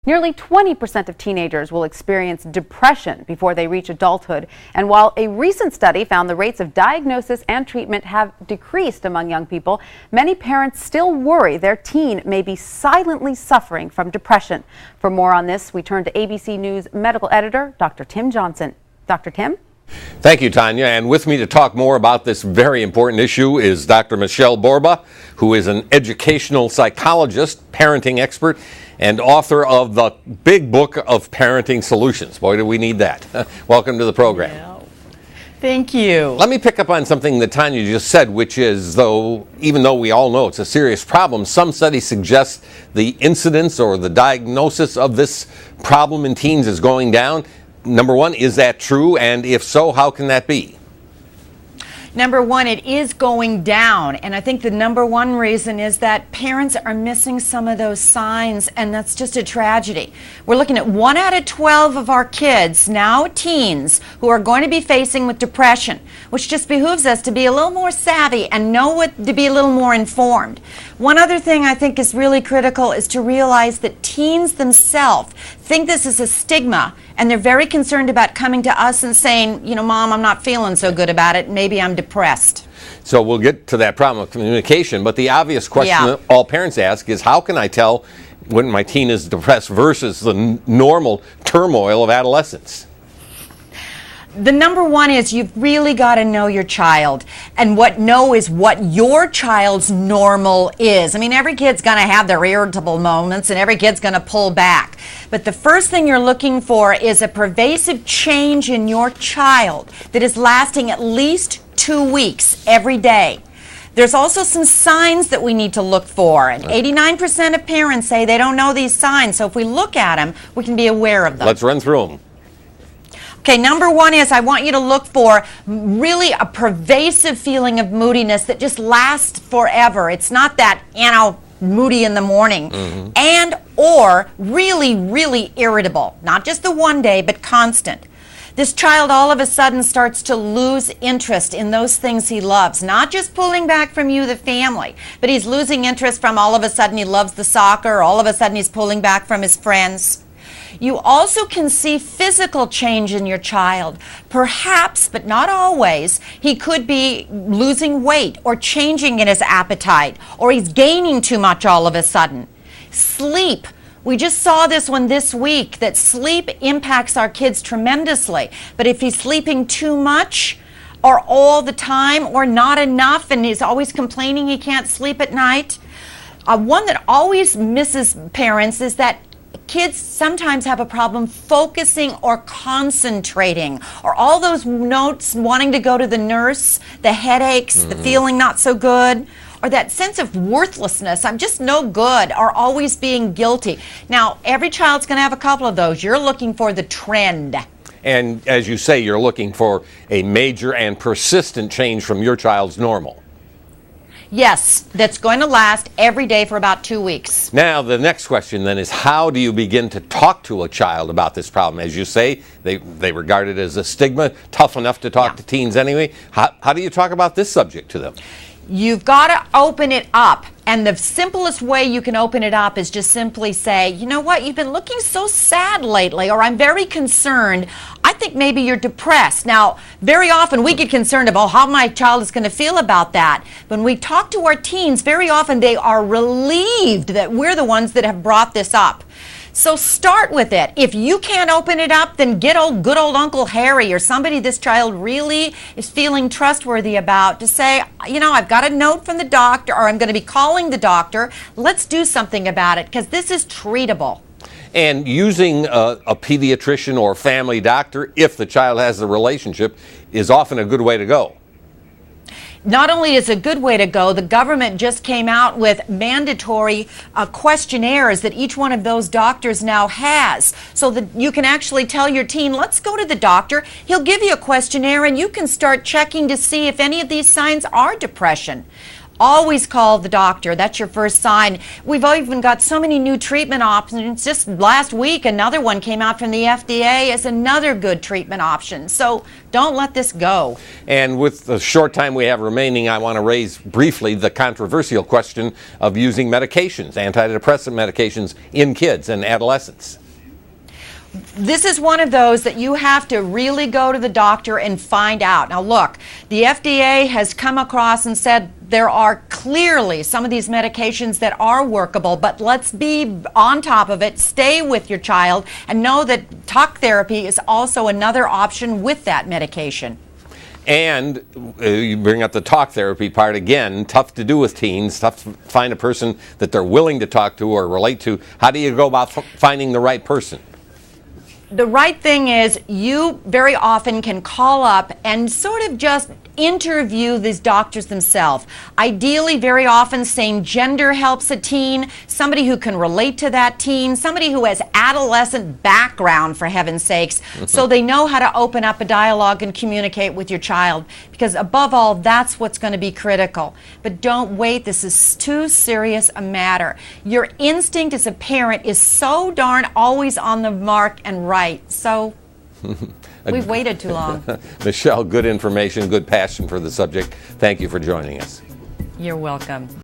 Nearly 20% of teenagers will experience depression before they reach adulthood. And while a recent study found the rates of diagnosis and treatment have decreased among young people, many parents still worry their teen may be silently suffering from depression. For more on this, we turn to ABC News medical editor, Dr. Tim Johnson. Dr. Tim? Thank you, Tanya. And with me to talk more about this very important issue is Dr. Michelle Borba, who is an educational psychologist, parenting expert, and author of the big book of parenting solutions. Boy, do we need that. Welcome to the program. Yeah. Thank you. Let me pick up on something that Tanya just said, which is, even though we all know it's a serious problem, some studies suggest the incidence or the diagnosis of this problem in teens is going down. Number one, is that true? And if so, how can that be? Number one, it is going down, and I think the number one reason is that parents are missing some of those signs, and that's just a tragedy. We're looking at 1 out of 12 of our kids, now teens, who are going to be facing with depression, which just behooves us to be a little more savvy and to be a little more informed. One other thing I think is really critical is to realize that teens themselves think this is a stigma, and they're very concerned about coming to us and saying, you know, Mom, I'm not feeling so good about it, maybe I'm depressed. So we'll get to that problem of communication, but the obvious question that all parents ask is, how can I tell when my teen is depressed versus the normal turmoil of adolescence? The number one is you've really got to know your child, and what your child's normal is. I mean, every kid's going to have their irritable moments, and every kid's going to pull back. But the first thing you're looking for is a pervasive change in your child that is lasting at least 2 weeks every day. There's also some signs that we need to look for, and 89% of parents say they don't know these signs. So if we look at them, we can be aware of them. Let's run through them. Okay, number one is I want you to look for really a pervasive feeling of moodiness that just lasts forever. It's not that, moody in the morning. And or really, really irritable. Not just the one day, but constant. This child all of a sudden starts to lose interest in those things he loves. Not just pulling back from you, the family, but he's losing interest from all of a sudden he loves the soccer, all of a sudden he's pulling back from his friends. You also can see physical change in your child. Perhaps, but not always, he could be losing weight or changing in his appetite, or he's gaining too much all of a sudden. Sleep. We just saw this one this week, that sleep impacts our kids tremendously. But if he's sleeping too much, or all the time, or not enough, and he's always complaining he can't sleep at night, one that always misses parents is that kids sometimes have a problem focusing or concentrating, or all those notes wanting to go to the nurse, the headaches, the feeling not so good, or that sense of worthlessness, I'm just no good, or always being guilty. Now, every child's going to have a couple of those. You're looking for the trend. And as you say, you're looking for a major and persistent change from your child's normal. Yes, that's going to last every day for about 2 weeks. Now, the next question then is, how do you begin to talk to a child about this problem? As you say, they regard it as a stigma, tough enough to talk to teens anyway. How do you talk about this subject to them? You've got to open it up. And the simplest way you can open it up is just simply say, you know what, you've been looking so sad lately, or I'm very concerned. I think maybe you're depressed. Now, very often we get concerned about how my child is going to feel about that. When we talk to our teens, very often they are relieved that we're the ones that have brought this up. So start with it. If you can't open it up, then get good old Uncle Harry or somebody this child really is feeling trustworthy about to say, you know, I've got a note from the doctor, or I'm going to be calling the doctor. Let's do something about it, because this is treatable. And using a pediatrician or family doctor, if the child has the relationship, is often a good way to go. Not only is it a good way to go, the government just came out with mandatory questionnaires that each one of those doctors now has, so that you can actually tell your teen, let's go to the doctor. He'll give you a questionnaire, and you can start checking to see if any of these signs are depression. always call the doctor. That's your first sign. We've even got so many new treatment options. Just last week, another one came out from the FDA as another good treatment option. So don't let this go. And with the short time we have remaining, I want to raise briefly the controversial question of using medications, antidepressant medications, in kids and adolescents. This is one of those that you have to really go to the doctor and find out. Now look, the FDA has come across and said there are clearly some of these medications that are workable, but let's be on top of it, stay with your child, and know that talk therapy is also another option with that medication. And you bring up the talk therapy part again, tough to do with teens, tough to find a person that they're willing to talk to or relate to. How do you go about finding the right person? The right thing is you very often can call up and sort of just interview these doctors themselves. Ideally, very often, same gender helps a teen, somebody who can relate to that teen, somebody who has adolescent background, for heaven's sakes, so they know how to open up a dialogue and communicate with your child. Because above all, that's what's going to be critical. But don't wait. This is too serious a matter. Your instinct as a parent is so darn always on the mark and right. So we've waited too long. Michelle, good information, good passion for the subject. Thank you for joining us. You're welcome.